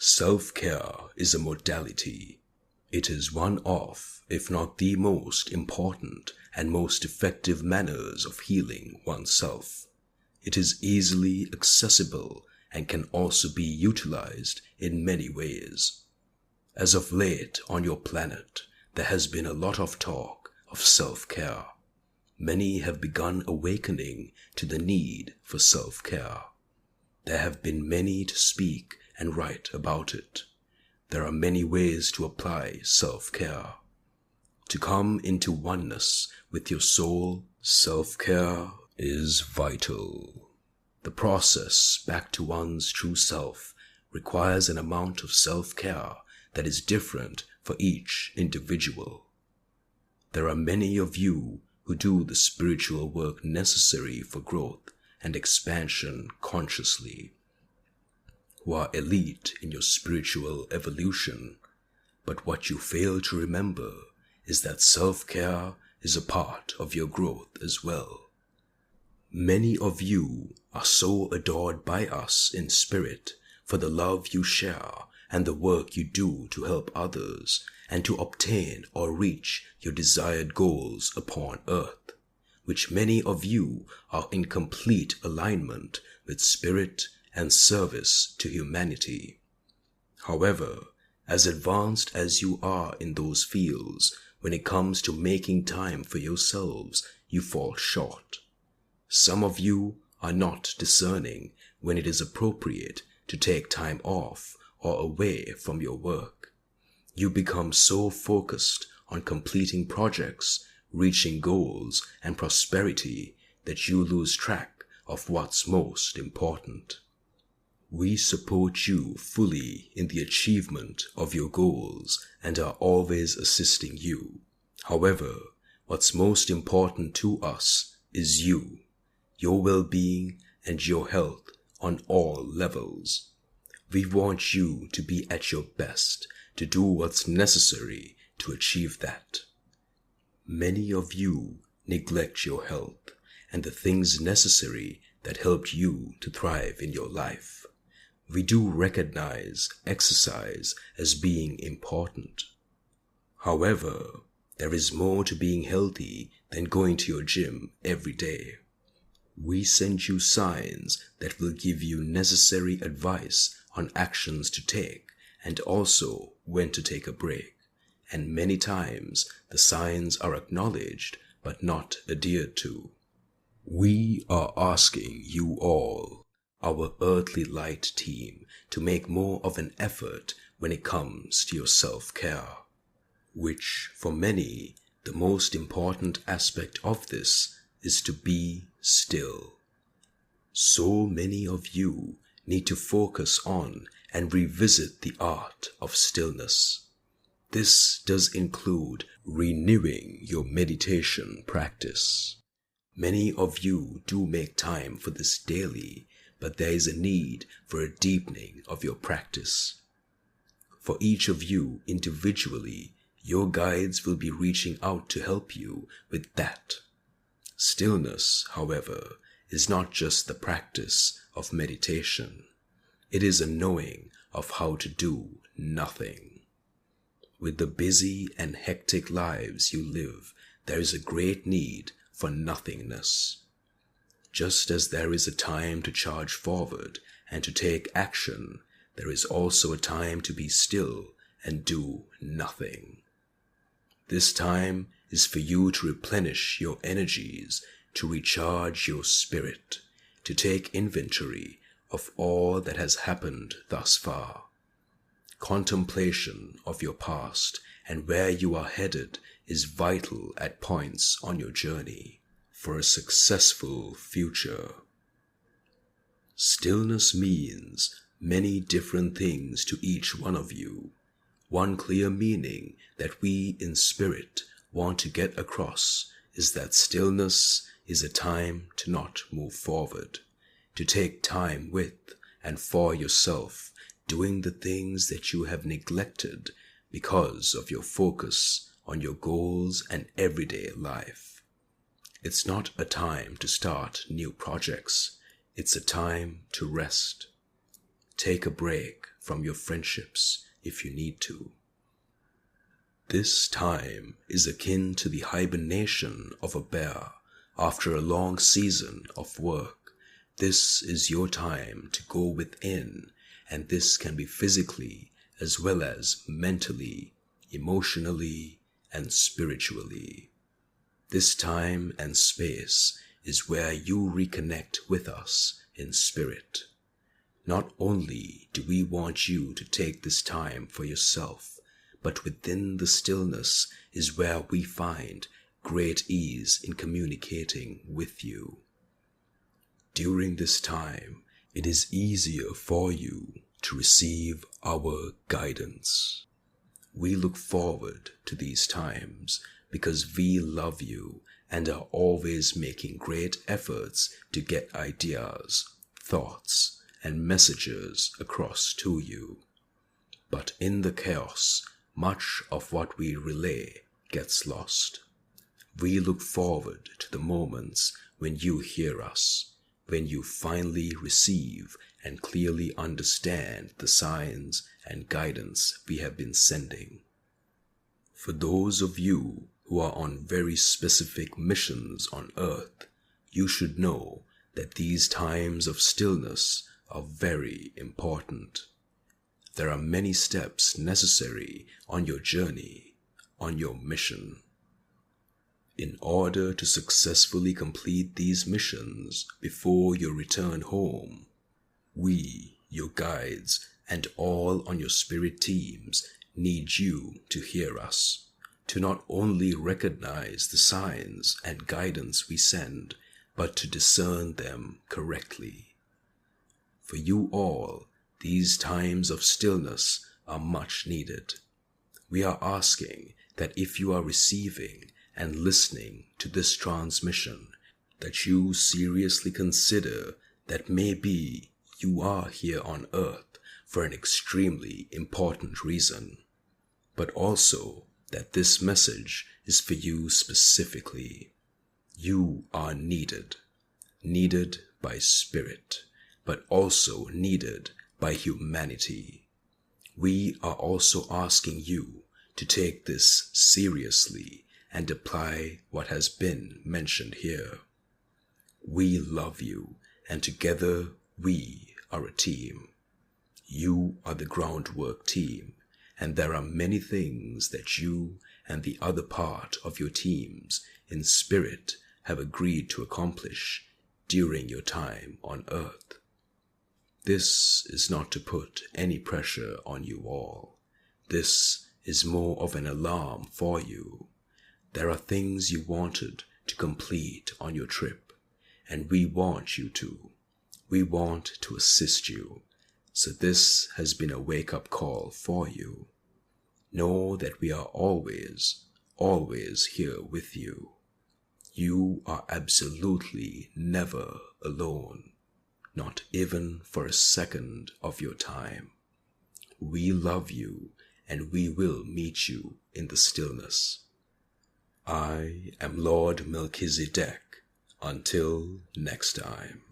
Self-care is a modality. It is one of, if not the most important and most effective manners of healing oneself. It is easily accessible and can also be utilized in many ways. As of late on your planet, there has been a lot of talk of self-care. Many have begun awakening to the need for self-care. There have been many to speak and write about it. There are many ways to apply self-care. To come into oneness with your soul, self-care is vital. The process back to one's true self requires an amount of self-care that is different for each individual. There are many of you who do the spiritual work necessary for growth and expansion consciously, who are elite in your spiritual evolution, but what you fail to remember is that self-care is a part of your growth as well. Many of you are so adored by us in spirit for the love you share and the work you do to help others and to obtain or reach your desired goals upon earth, which many of you are in complete alignment with spirit and service to humanity. However, as advanced as you are in those fields, when it comes to making time for yourselves, you fall short. Some of you are not discerning when it is appropriate to take time off or away from your work. You become so focused on completing projects, reaching goals, and prosperity that you lose track of what's most important. We support you fully in the achievement of your goals and are always assisting you. However, what's most important to us is you, your well-being, and your health on all levels. We want you to be at your best, to do what's necessary to achieve that. Many of you neglect your health and the things necessary that helped you to thrive in your life. We do recognize exercise as being important. However, there is more to being healthy than going to your gym every day. We send you signs that will give you necessary advice on actions to take and also when to take a break. And many times the signs are acknowledged but not adhered to. We are asking you all, our earthly light team, to make more of an effort when it comes to your self-care, which for many, the most important aspect of this is to be still. So many of you need to focus on and revisit the art of stillness. This does include renewing your meditation practice. Many of you do make time for this daily, but there is a need for a deepening of your practice. For each of you individually, your guides will be reaching out to help you with that. Stillness, however, is not just the practice of meditation. It is a knowing of how to do nothing. With the busy and hectic lives you live, there is a great need for nothingness. Just as there is a time to charge forward and to take action, there is also a time to be still and do nothing. This time is for you to replenish your energies, to recharge your spirit, to take inventory of all that has happened thus far. Contemplation of your past and where you are headed is vital at points on your journey for a successful future. Stillness means many different things to each one of you. One clear meaning that we in spirit want to get across is that stillness is a time to not move forward, to take time with and for yourself, doing the things that you have neglected because of your focus on your goals and everyday life. It's not a time to start new projects. It's a time to rest. Take a break from your friendships if you need to. This time is akin to the hibernation of a bear after a long season of work. This is your time to go within, and this can be physically as well as mentally, emotionally, and spiritually. This time and space is where you reconnect with us in spirit. Not only do we want you to take this time for yourself, but within the stillness is where we find great ease in communicating with you. During this time, it is easier for you to receive our guidance. We look forward to these times because we love you and are always making great efforts to get ideas, thoughts, and messages across to you. But in the chaos, much of what we relay gets lost. We look forward to the moments when you hear us, when you finally receive and clearly understand the signs and guidance we have been sending. For those of you who are on very specific missions on Earth, you should know that these times of stillness are very important. There are many steps necessary on your journey, on your mission. In order to successfully complete these missions before your return home, we, your guides, and all on your spirit teams need you to hear us, to not only recognize the signs and guidance we send, but to discern them correctly. For you all, these times of stillness are much needed. We are asking that if you are receiving and listening to this transmission, that you seriously consider that maybe you are here on Earth for an extremely important reason, but also that this message is for you specifically. You are needed by spirit, but also needed by humanity. We are also asking you to take this seriously and apply what has been mentioned here. We love you, and together we are a team. You are the groundwork team, and there are many things that you and the other part of your teams in spirit have agreed to accomplish during your time on Earth. This is not to put any pressure on you all. This is more of an alarm for you. There are things you wanted to complete on your trip, and we want you to. We want to assist you. So this has been a wake-up call for you. Know that we are always here with you. You are absolutely never alone, not even for a second of your time. We love you, and we will meet you in the stillness. I am Lord Melchizedek. Until next time.